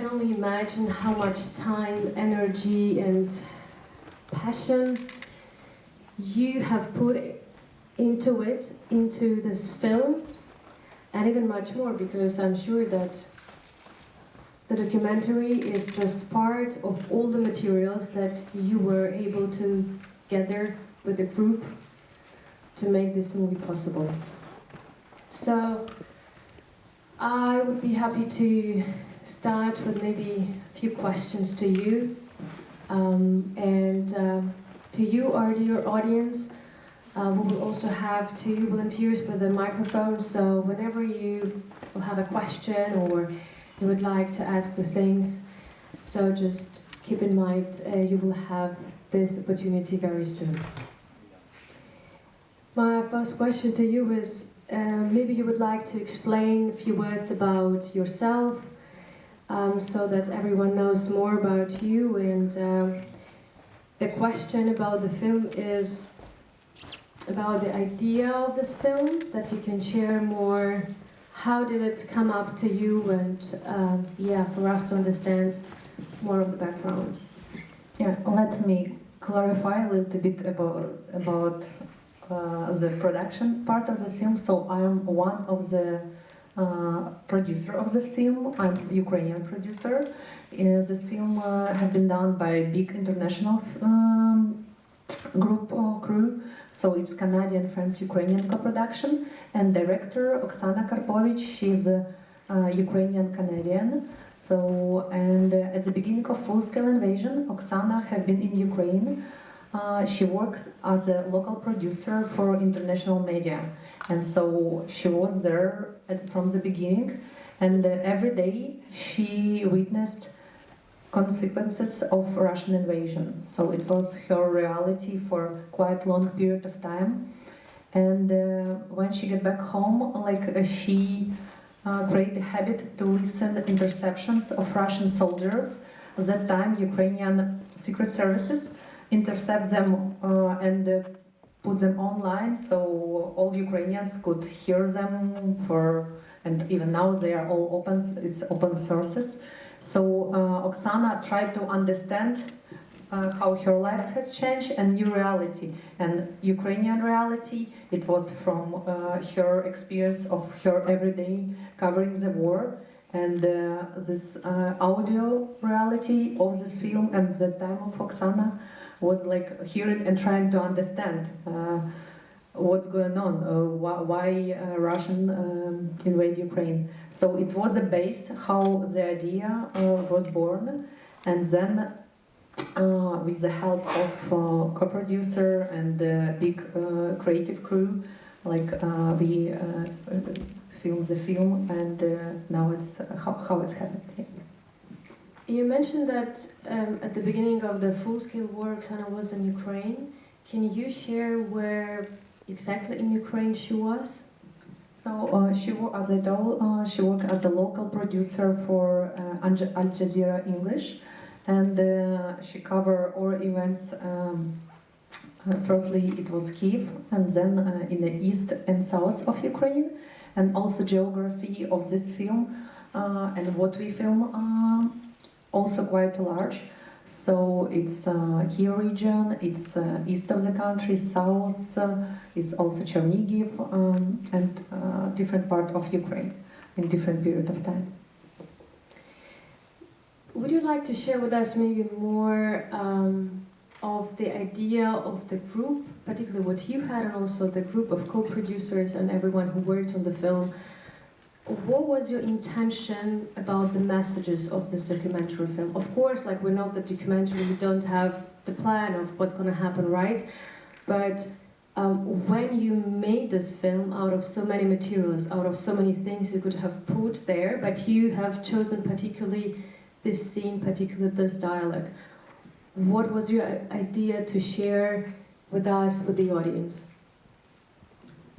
can only imagine how much time, energy, and passion you have put into this film, and even much more, because I'm sure that the documentary is just part of all the materials that you were able to gather with the group to make this movie possible. So I would be happy to start with maybe a few questions to you, and to you, our dear audience. We will also have two volunteers with a microphone, so whenever you will have a question or you would like to ask the things, so just keep in mind you will have this opportunity very soon. My first question to you is, maybe you would like to explain a few words about yourself, so that everyone knows more about you. And the question about the film is about the idea of this film, that you can share more. How did it come up to you, and yeah, for us to understand more of the background. Yeah, let me clarify a little bit about the production part of the film. So I am one of the producer of the film. I'm a Ukrainian producer. This film has been done by a big international group or crew. So it's Canadian, French, Ukrainian co-production, and director Oksana Karpovich, she's a Ukrainian Canadian. So, and at the beginning of full-scale invasion, Oksana had been in Ukraine. She works as a local producer for international media, and so she was there from the beginning, and every day she witnessed consequences of Russian invasion. So it was her reality for quite long period of time. And when she got back home, she created a habit to listen interceptions of Russian soldiers. At that time, Ukrainian secret services intercept them and put them online, so all Ukrainians could hear them and even now they are all open, it's open sources. So Oksana tried to understand how her life has changed and new reality. And Ukrainian reality, it was from her experience of her everyday covering the war. And this audio reality of this film and the time of Oksana was like hearing and trying to understand what's going on, why Russian invade Ukraine. So it was a base how the idea was born, and then with the help of co-producer and a big creative crew, we filmed the film, and now it's how it's happened. Yeah. You mentioned that at the beginning of the full-scale war, Oksana was in Ukraine. Can you share where exactly in Ukraine she was? So she worked as a local producer for Al Jazeera English, and she covered all events. Firstly, it was Kiev, and then in the east and south of Ukraine, and also geography of this film and what we film also quite large. So it's Kiev region, it's east of the country, south, it's also Chernihiv, and different part of Ukraine in different period of time. Would you like to share with us maybe more of the idea of the group, particularly what you had, and also the group of co-producers and everyone who worked on the film? What was your intention about the messages of this documentary film? Of course, like we know the documentary, we don't have the plan of what's going to happen, right? But when you made this film out of so many materials, out of so many things you could have put there, but you have chosen particularly this scene, particularly this dialogue, what was your idea to share with us, with the audience?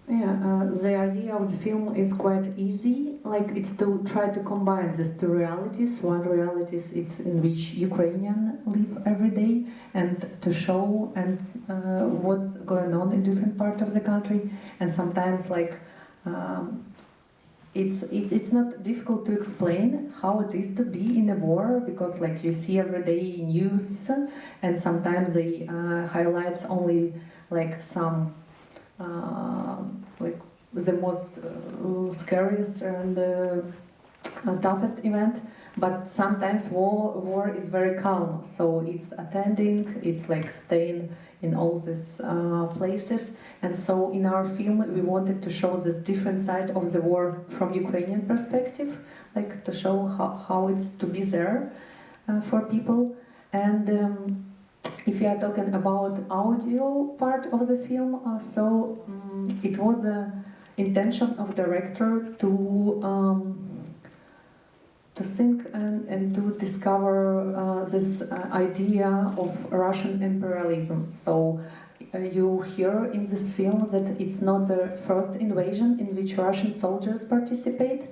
Yeah, the idea of the film is quite easy. Like, it's to try to combine these two realities. One reality is it's in which Ukrainians live every day, and to show and what's going on in different parts of the country, and sometimes it's not difficult to explain how it is to be in a war, because like you see every day news, and sometimes they highlights only like some like the most scariest and toughest event, but sometimes war is very calm, so it's attending, it's like staying in all these places. And so in our film we wanted to show this different side of the war from Ukrainian perspective, like to show how it's to be there for people. And if you are talking about audio part of the film, it was a intention of director to think and to discover this idea of Russian imperialism. So you hear in this film that it's not the first invasion in which Russian soldiers participate,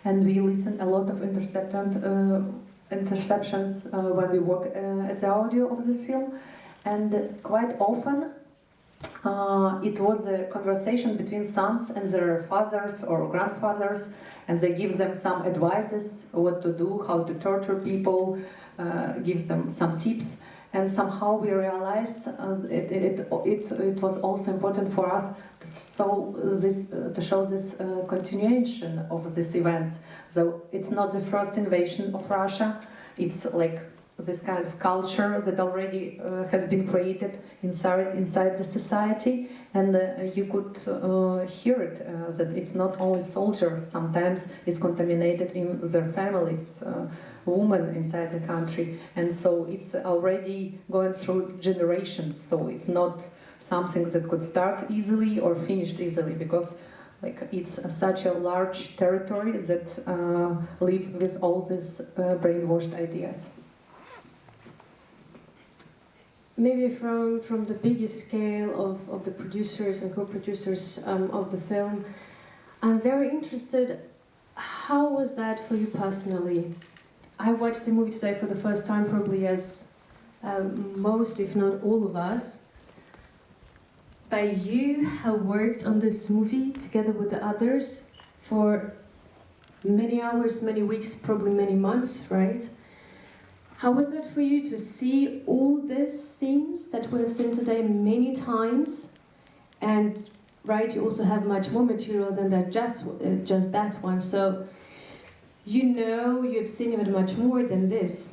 and we listen a lot of interceptions when we work at the audio of this film, and quite often it was a conversation between sons and their fathers or grandfathers, and they give them some advices what to do, how to torture people, give them some tips. And somehow we realized it was also important for us to show this continuation of these events. So it's not the first invasion of Russia, it's like this kind of culture that already has been created inside the society, and you could hear it, that it's not only soldiers, sometimes it's contaminated in their families, women inside the country, and so it's already going through generations, so it's not something that could start easily or finished easily, because like it's such a large territory that live with all these brainwashed ideas. Maybe from the biggest scale of the producers and co-producers of the film, I'm very interested, how was that for you personally? I watched the movie today for the first time, probably as most, if not all of us. But you have worked on this movie together with the others for many hours, many weeks, probably many months, right? How was that for you to see all these scenes that we have seen today many times? And right, you also have much more material than that, just that one. So you know you've seen even much more than this.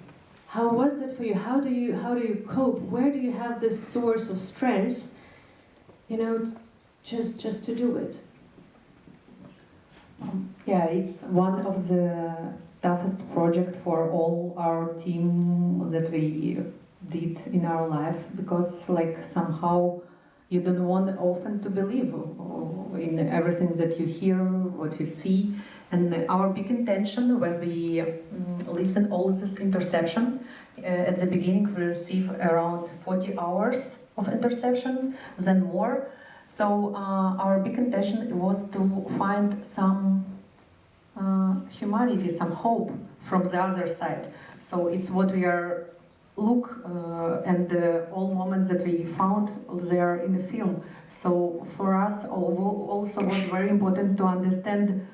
How was that for you? How do you cope? Where do you have this source of strength? You know, just to do it. Yeah, it's one of the toughest project for all our team that we did in our life, because like somehow you don't want often to believe in everything that you hear, what you see. And our big intention when we listen all these interceptions, at the beginning we receive around 40 hours of interceptions, then more. So our big intention was to find some humanity, some hope from the other side. So it's what we are and all moments that we found there in the film. So for us also was very important to understand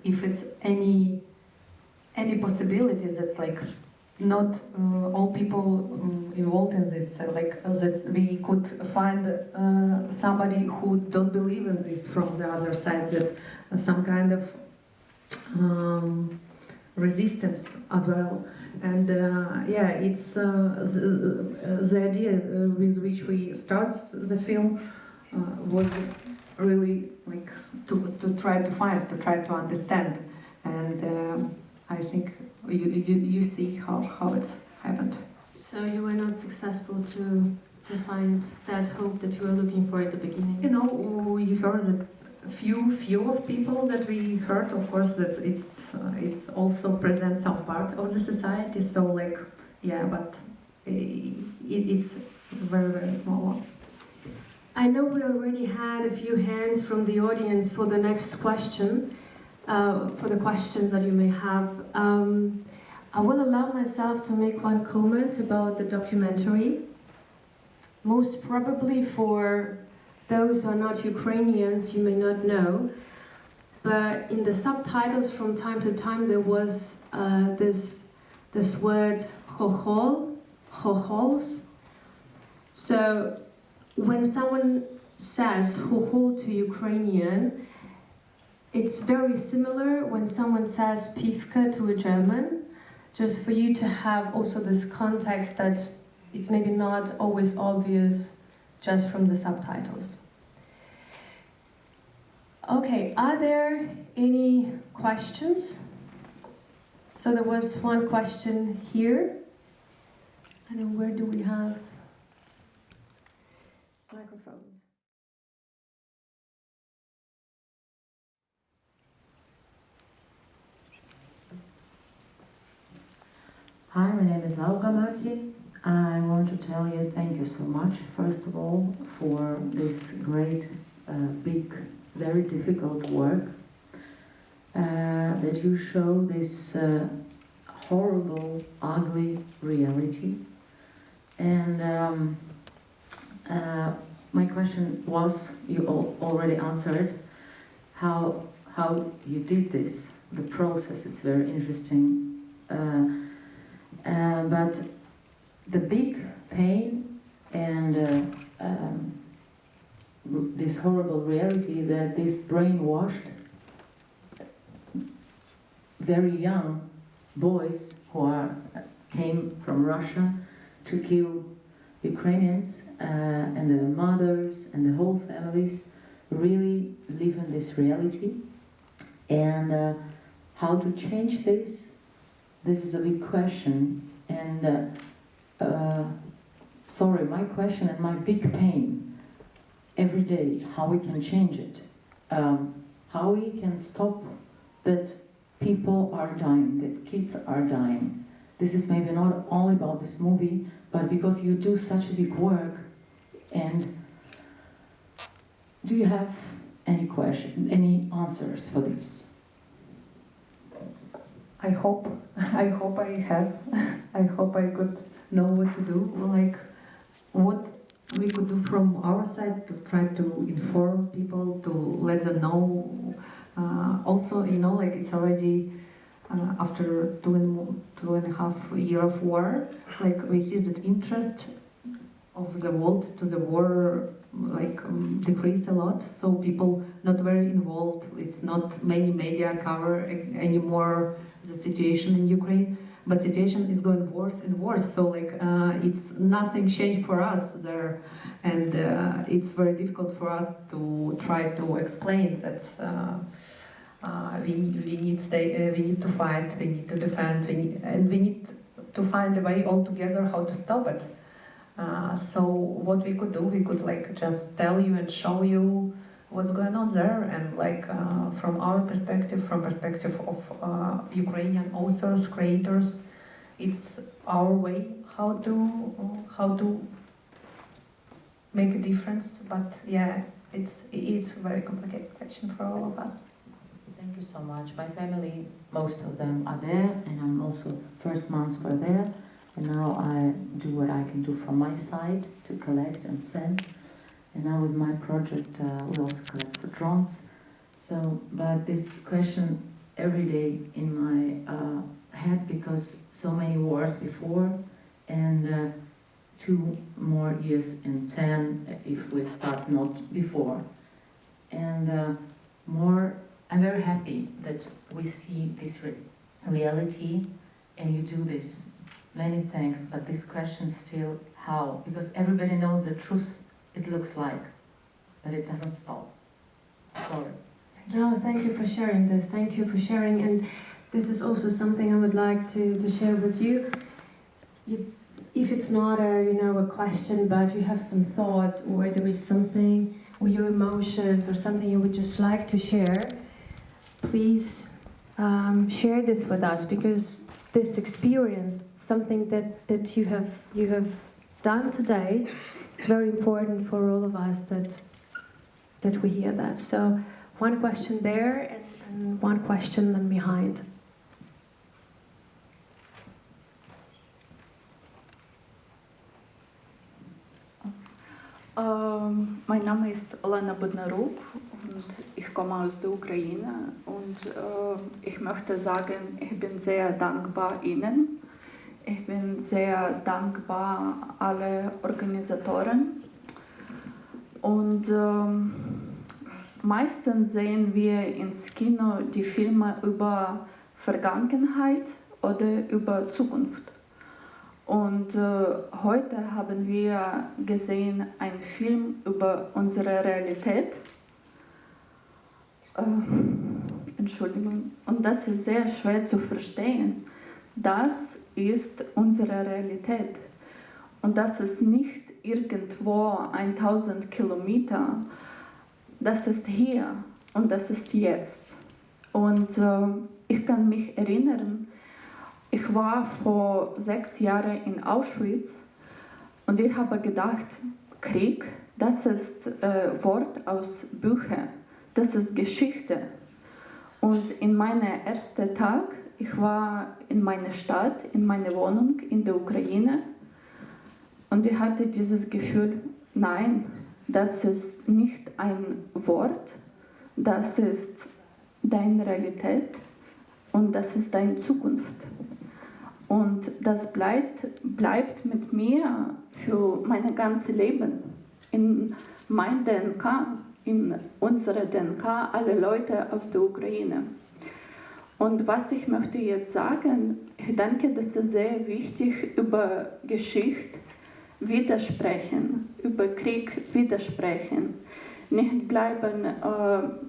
if it's any possibility that's like not all people involved in this, like that we could find somebody who don't believe in this from the other side, that some kind of resistance as well. And yeah, it's the idea with which we start the film was really like to try to understand, and I think you see how it happened. So you were not successful to find that hope that you were looking for at the beginning? You know, we heard that few of people that we heard, of course, that it's also present some part of the society. So like, yeah, but it's very, very small one. I know we already had a few hands from the audience for the next question, for the questions that you may have. I will allow myself to make one comment about the documentary. Most probably for those who are not Ukrainians, you may not know, but in the subtitles from time to time there was this word chochols. So when someone says chochol to Ukrainian, it's very similar when someone says pivka to a German, just for you to have also this context that it's maybe not always obvious just from the subtitles. Okay, are there any questions? So there was one question here. And then where do we have microphones? Hi, my name is Laura Martin. I want to tell you thank you so much, first of all, for this great, big, very difficult work that you show this horrible, ugly reality. And my question was, you already answered, how you did this, the process. It's very interesting. But the big pain and this horrible reality that this brainwashed, very young boys who came from Russia to kill Ukrainians and the mothers and the whole families really live in this reality. And how to change this? This is a big question, and sorry, my question and my big pain every day, how we can change it, how we can stop that people are dying, that kids are dying. This is maybe not only about this movie, but because you do such a big work. And do you have any answers for this? I hope I have. I hope I could know what to do, like what we could do from our side to try to inform people, to let them know. Also, like it's already after 2.5 years of war, like we see that interest of the world to the war decreased a lot. So people not very involved. It's not many media cover anymore the situation in Ukraine, but situation is going worse and worse. So it's nothing changed for us there, and it's very difficult for us to try to explain that we need to fight, we need to defend, we need to find a way all together how to stop it. So what we could do, we could just tell you and show you what's going on there, and from our perspective, from perspective of Ukrainian authors, creators, it's our way how to make a difference. But yeah, it's a very complicated question for all of us. Thank you so much. My family, most of them are there, and I'm also first months were there, and now I do what I can do from my side to collect and send. And now with my project, we also collect for drones. So, but this question every day in my head, because so many wars before, and 2 more years in 10 if we start not before. And I'm very happy that we see this reality, and you do this. Many thanks, but this question still, how? Because everybody knows the truth. It looks like, but it doesn't stop. Sorry. No, thank you for sharing this. Thank you for sharing. And this is also something I would like to share with you. If it's not a question, but you have some thoughts, or there is something, or your emotions, or something you would just like to share, please share this with us, because this experience, something that you have done today, it's very important for all of us that we hear that. So one question there, and one question then behind. Mein Name ist Olena Bodnaruk und ich komme aus der Ukraine und ich möchte sagen, ich bin sehr dankbar Ihnen. Ich bin sehr dankbar alle Organisatoren. Und meistens sehen wir ins Kino die Filme über Vergangenheit oder über Zukunft. Und heute haben wir gesehen einen Film über unsere Realität. Entschuldigung. Und das ist sehr schwer zu verstehen. Das ist unsere Realität. Und das ist nicht irgendwo 1000 Kilometer. Das ist hier und das ist jetzt. Und ich kann mich erinnern, ich war vor 6 Jahren in Auschwitz und ich habe gedacht, Krieg, das ist Wort aus Büchern, das ist Geschichte. Und in meinem ersten Tag, ich war in meiner Stadt, in meiner Wohnung in der Ukraine und ich hatte dieses Gefühl, nein, das ist nicht ein Wort, das ist deine Realität und das ist deine Zukunft. Und das bleibt mit mir für mein ganzes Leben. In mein DNK, in unsere DNK, alle Leute aus der Ukraine. Und was ich möchte jetzt sagen, ich denke, das ist sehr wichtig, über Geschichte widersprechen, über Krieg widersprechen. Nicht bleiben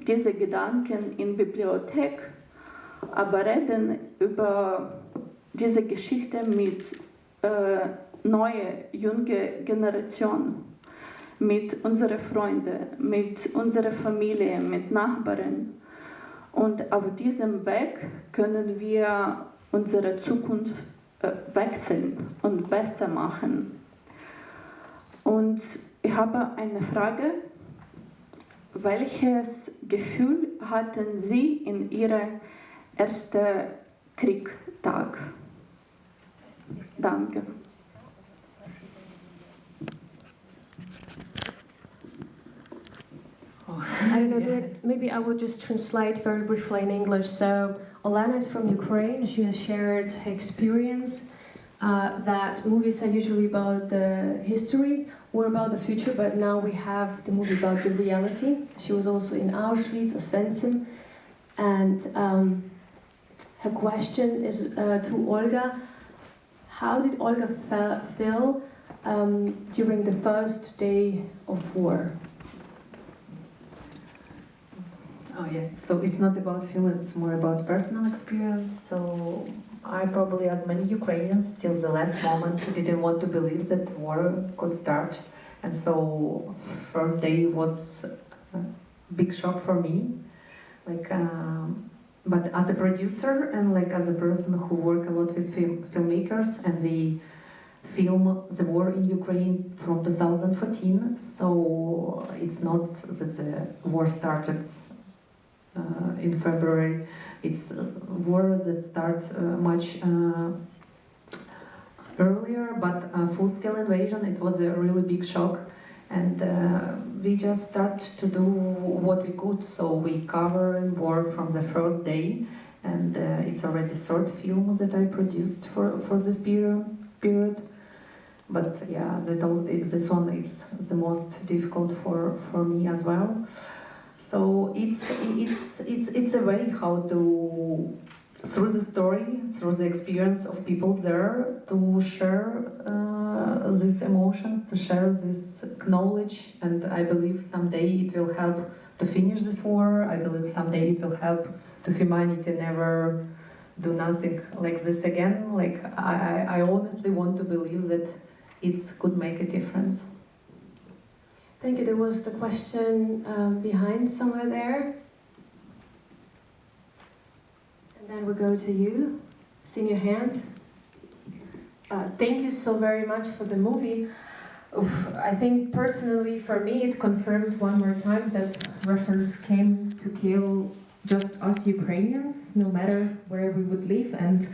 diese Gedanken in der Bibliothek, aber reden über diese Geschichte mit neuer, junger Generation, mit unseren Freunden, mit unserer Familie, mit Nachbarn. Und auf diesem Weg können wir unsere Zukunft wechseln und besser machen. Und ich habe eine Frage. Welches Gefühl hatten Sie in Ihrem ersten Kriegstag? Danke. I don't know, maybe I will just translate very briefly in English. So, Olena is from Ukraine. She has shared her experience that movies are usually about the history or about the future, but now we have the movie about the reality. She was also in Auschwitz, Oswiecim, and her question is to Olga. How did Olga feel during the first day of war? Oh yeah, so it's not about film, it's more about personal experience. So I probably, as many Ukrainians, till the last moment didn't want to believe that war could start. And so first day was a big shock for me. But as a producer and as a person who work a lot with filmmakers, and we film the war in Ukraine from 2014, so it's not that the war started in February. It's a war that starts much earlier, but full-scale invasion, it was a really big shock. And we just start to do what we could, so we cover war from the first day, and it's already third film that I produced for this period. But yeah, this one is the most difficult for me as well. So it's a way how to, through the story, through the experience of people there, to share these emotions, to share this knowledge, and I believe someday it will help to finish this war. I believe someday it will help to humanity never do nothing like this again. I honestly want to believe that it could make a difference. Thank you. There was the question behind somewhere there. And then we go to you. See your hands. Thank you so very much for the movie. Oof, I think personally for me it confirmed one more time that Russians came to kill just us Ukrainians, no matter where we would live. And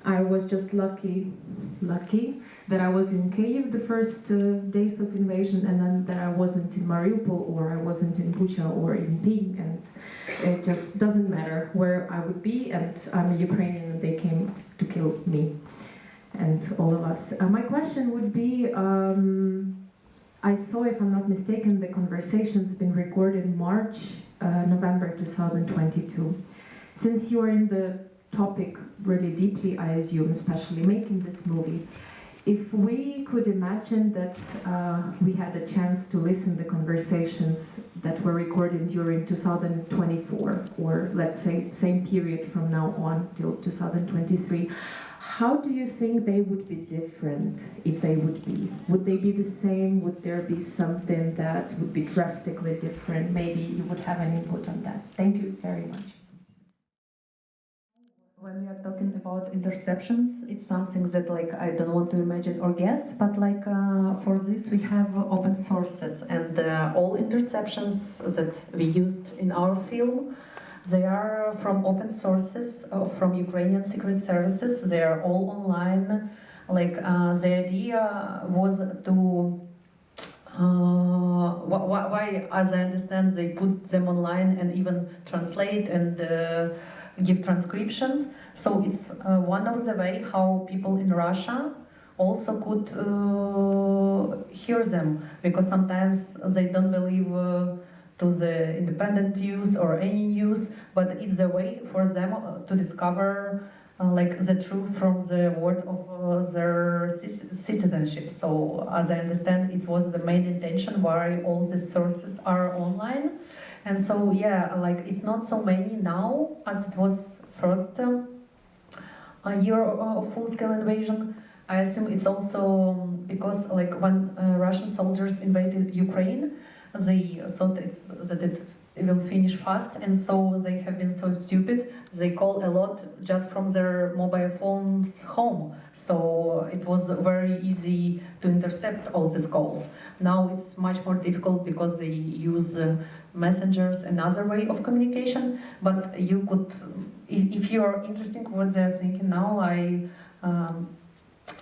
I was just lucky lucky that I was in Kyiv the first days of invasion, and then that I wasn't in Mariupol, or I wasn't in Bucha or in Ping, and it just doesn't matter where I would be, and I'm a Ukrainian and they came to kill me and all of us. My question would be, I saw, if I'm not mistaken, the conversation's been recorded in March, November 2022. Since you are in the topic really deeply, I assume, especially making this movie, if we could imagine that we had a chance to listen to conversations that were recorded during 2024, or let's say same period from now on till 2023, how do you think they would be different, if they would be? Would they be the same? Would there be something that would be drastically different? Maybe you would have an input on that. Thank you very much. When we are talking about interceptions, it's something that like I don't want to imagine or guess, but like for this we have open sources, and all interceptions that we used in our film, they are from open sources, from Ukrainian secret services. They are all online. Like the idea was to why, as I understand, they put them online and even translate and give transcriptions. So it's one of the way how people in Russia also could hear them, because sometimes they don't believe to the independent news or any news, but it's a way for them to discover like the truth from the word of their citizenship. So as I understand, it was the main intention why all these sources are online. And so yeah, like it's not so many now as it was first year of full-scale invasion. I assume it's also because like when Russian soldiers invaded Ukraine, they thought that it will finish fast, and so they have been so stupid. They call a lot just from their mobile phones home. So it was very easy to intercept all these calls. Now it's much more difficult because they use messengers, another way of communication. But you could, if you are interested in what they're thinking now, I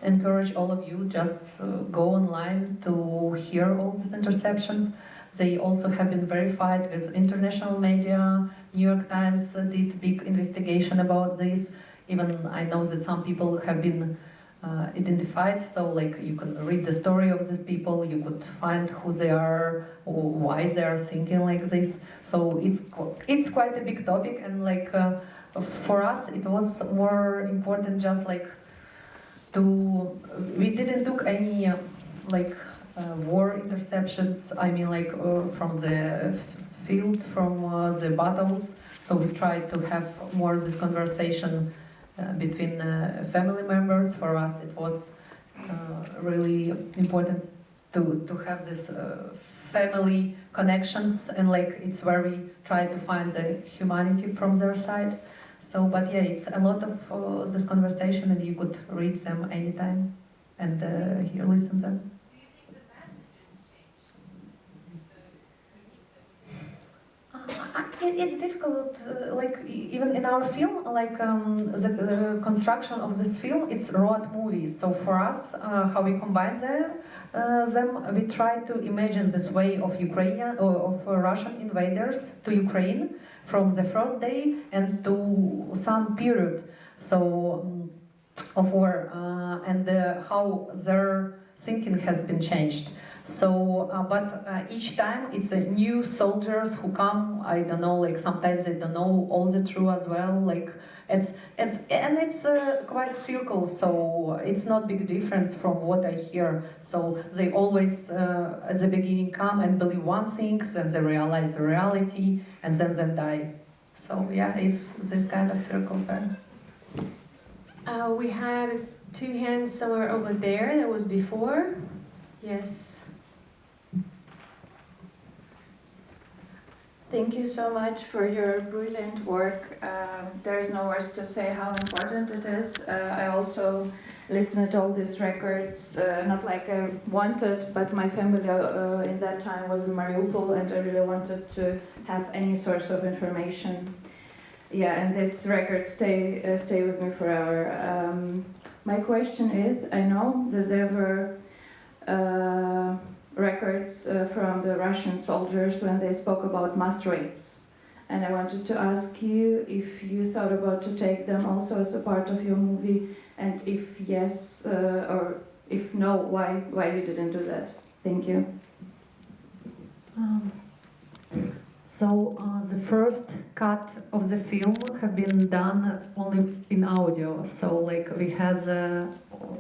encourage all of you just go online to hear all these interceptions. They also have been verified with international media. New York Times did big investigation about this. Even I know that some people have been identified, so like you can read the story of these people, you could find who they are, or why they are thinking like this. So it's quite a big topic, and like for us it was more important just like we didn't do any like war interceptions, I mean like from the field, from the battles. So we tried to have more this conversation between family members. For us it was really important to have this family connections, and like it's where we try to find the humanity from their side. So, but yeah, it's a lot of this conversation, and you could read them anytime and listen them. It's difficult, like even in our film, like the construction of this film, it's road movie. So for us, how we combine them, we try to imagine this way of Ukrainian or of Russian invaders to Ukraine from the first day and to some period. So of war and how their thinking has been changed. So, but each time it's new soldiers who come. I don't know, like sometimes they don't know all the truth as well. Like it's quite circle. So it's not big difference from what I hear. So they always at the beginning come and believe one thing, then they realize the reality, and then they die. So yeah, it's this kind of circles there. We had two hands somewhere over there. That was before. Yes. Thank you so much for your brilliant work. There is no words to say how important it is. I also listened to all these records, not like I wanted, but my family in that time was in Mariupol, and I really wanted to have any source of information. Yeah, and this record stay with me forever. My question is, I know that there were records from the Russian soldiers when they spoke about mass rapes. And I wanted to ask you if you thought about to take them also as a part of your movie, and if yes, or if no, why you didn't do that? Thank you. The first cut of the film have been done only in audio. So like we has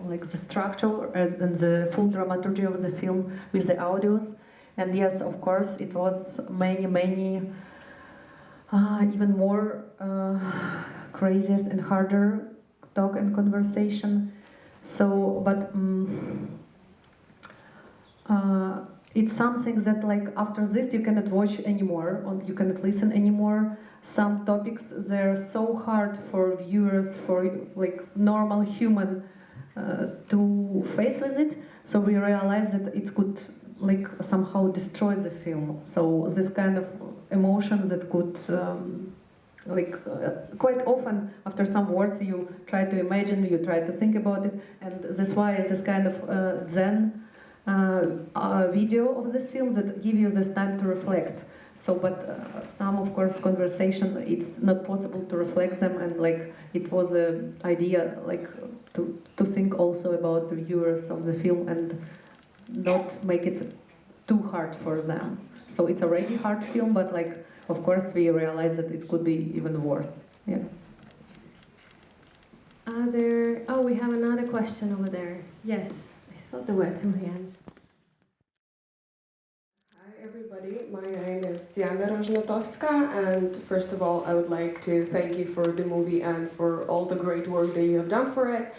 like the structure and the full dramaturgy of the film with the audios. And yes, of course, it was many even more craziest and harder talk and conversation. So, but. It's something that like after this you cannot watch anymore, or you cannot listen anymore. Some topics, they're so hard for viewers, for like normal human to face with it. So we realized that it could like somehow destroy the film. So this kind of emotion that could quite often after some words you try to imagine, you try to think about it, and that's why this kind of Zen video of this film that give you this time to reflect. So, but some, of course, conversation, it's not possible to reflect them, and like it was an idea like to think also about the viewers of the film and not make it too hard for them. So it's already hard film, but like of course we realize that it could be even worse. Yeah. Oh, we have another question over there. Yes. I thought there were two hands. Hi everybody, my name is Diana Rozhnatowska, and first of all I would like to thank you for the movie and for all the great work that you have done for it.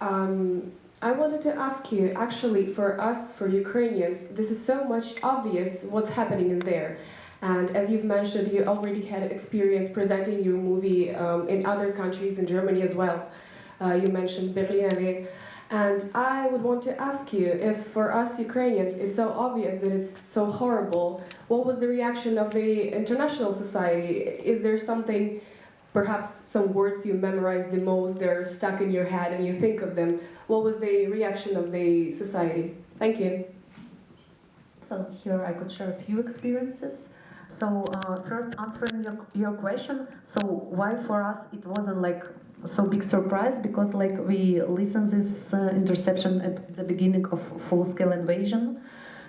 I wanted to ask you, actually for us, for Ukrainians, this is so much obvious what's happening in there. And as you've mentioned, you already had experience presenting your movie in other countries, in Germany as well. You mentioned Berlin. And I would want to ask you, if for us Ukrainians it's so obvious that it's so horrible, what was the reaction of the international society? Is there something, perhaps some words you memorized the most, they're stuck in your head and you think of them? What was the reaction of the society? Thank you. So here I could share a few experiences. So first answering your question, so why for us it wasn't like so big surprise, because like we listened this interception at the beginning of full-scale invasion,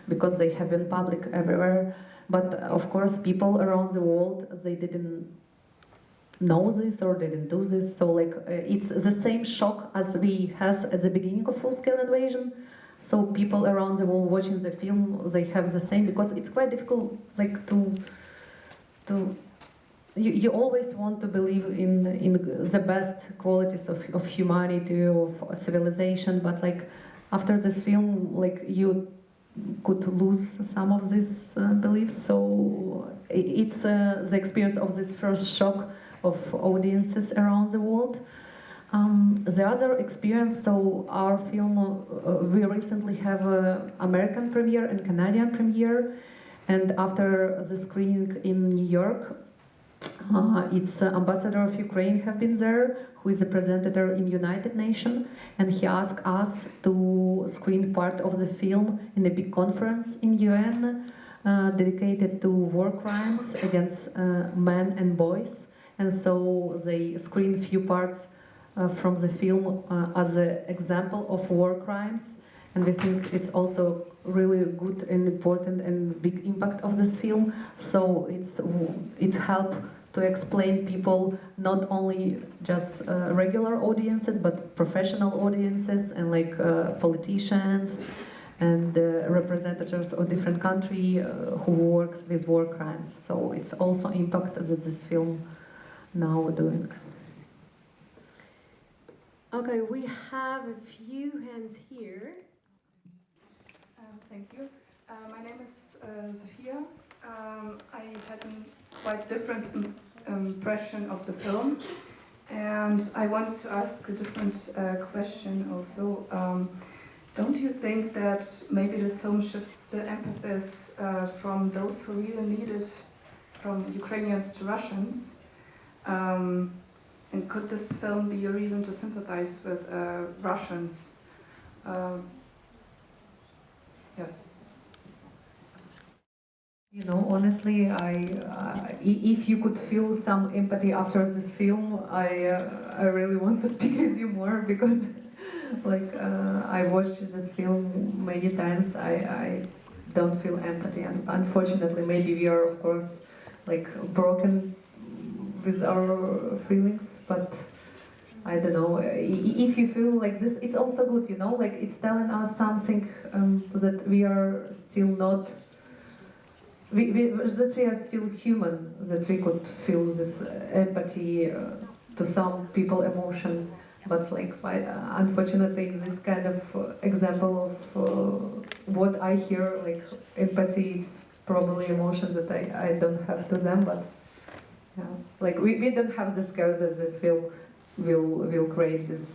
because they have been public everywhere, but of course people around the world, they didn't know this or didn't do this, so like it's the same shock as we has at the beginning of full-scale invasion. So people around the world watching the film, they have the same, because it's quite difficult like you always want to believe in the best qualities of humanity, of civilization, but like after this film, like you could lose some of these beliefs. So it's the experience of this first shock of audiences around the world. The other experience, so our film, we recently have an American premiere and Canadian premiere, and after the screening in New York, its ambassador of Ukraine have been there, who is a presenter in United Nations, and he asked us to screen part of the film in a big conference in UN dedicated to war crimes against men and boys. And so they screened a few parts from the film as an example of war crimes, and we think it's also really good and important and big impact of this film. So it helped to explain people, not only just regular audiences, but professional audiences and like politicians and representatives of different country who works with war crimes. So it's also impact that this film now doing. Okay, we have a few hands here. Thank you. My name is Sophia. I had a quite different impression of the film, and I wanted to ask a different question also. Don't you think that maybe this film shifts the emphasis from those who really need it, from Ukrainians to Russians? And could this film be a reason to sympathize with Russians? Yes. You know, honestly, if you could feel some empathy after this film, I really want to speak with you more because, like, I watched this film many times. I don't feel empathy, and unfortunately, maybe we are, of course, like broken with our feelings, but I don't know. If you feel like this, it's also good, you know. Like it's telling us something that we are still not. That we are still human, that we could feel this empathy to some people emotion, but like unfortunately this kind of example of what I hear, like empathy is probably emotions that I don't have to them, but yeah, like we don't have the scare that this film will create this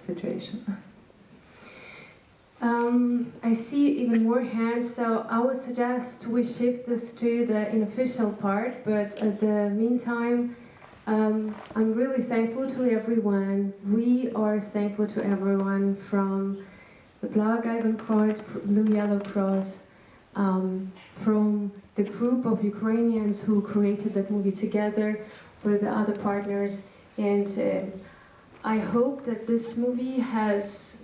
situation. I see even more hands, so I would suggest we shift this to the unofficial part, but at the meantime, I'm really thankful to everyone. We are thankful to everyone from the Blaue-Gelbes Kreuz, Blue-Yellow Cross, from the group of Ukrainians who created that movie together with the other partners, and I hope that this movie has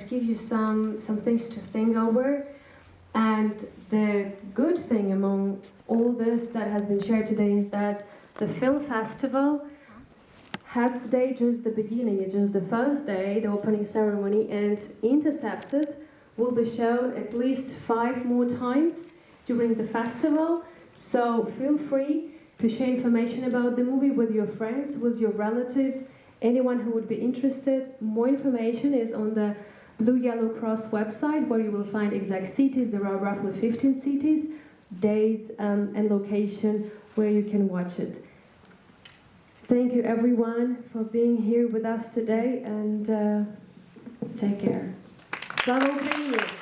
give you some things to think over. And the good thing among all this that has been shared today is that the film festival has today just the beginning. It's just the first day, the opening ceremony, and Intercepted will be shown at least 5 more times during the festival. So feel free to share information about the movie with your friends, with your relatives, anyone who would be interested. More information is on the Blue-Yellow Cross website, where you will find exact cities. There are roughly 15 cities, dates, and location where you can watch it. Thank you everyone for being here with us today, and take care. Slava Ukraini!